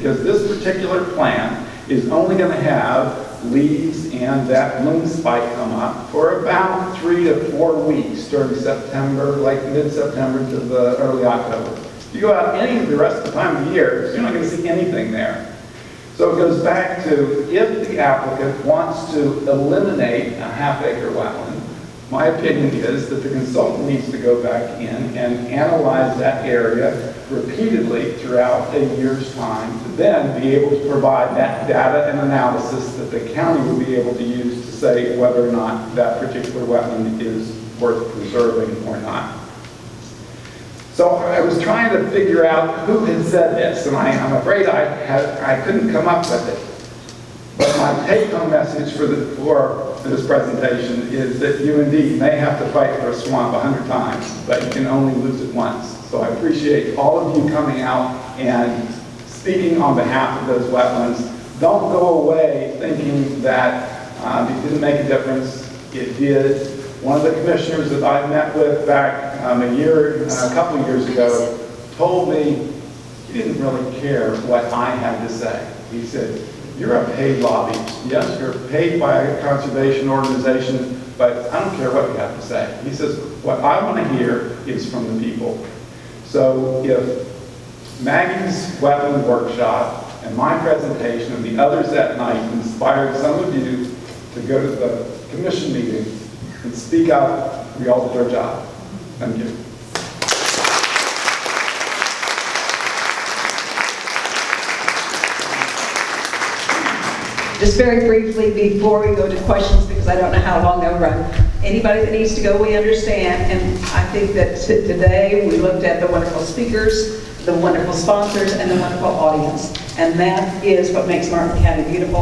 because this particular plant is only going to have leaves and that bloom spike come up for about 3 to 4 weeks during September, like mid-September to the early October. If you go out any of the rest of the time of the year, you're not going to see anything there. So it goes back to, if the applicant wants to eliminate a half-acre wetland, my opinion is that the consultant needs to go back in and analyze that area repeatedly throughout a year's time to then be able to provide that data and analysis that the county will be able to use to say whether or not that particular wetland is worth preserving or not. So I was trying to figure out who had said this, and I'm afraid I couldn't come up with it. But my take-home message for this presentation is that you indeed may have to fight for a swamp 100 times, but you can only lose it once. So I appreciate all of you coming out and speaking on behalf of those wetlands. Don't go away thinking that it didn't make a difference. It did. One of the commissioners that I met with back a couple of years ago told me he didn't really care what I had to say. He said, "You're a paid lobbyist. Yes, you're paid by a conservation organization, but I don't care what you have to say." He says, "What I want to hear is from the people." So if Maggie's wetland workshop and my presentation and the others that night inspired some of you to go to the commission meeting and speak out, we all did our job. Thank you. Just very briefly before we go to questions, because I don't know how long they'll run. Anybody that needs to go, we understand. And I think that today we looked at the wonderful speakers, the wonderful sponsors, and the wonderful audience. And that is what makes Martin County beautiful.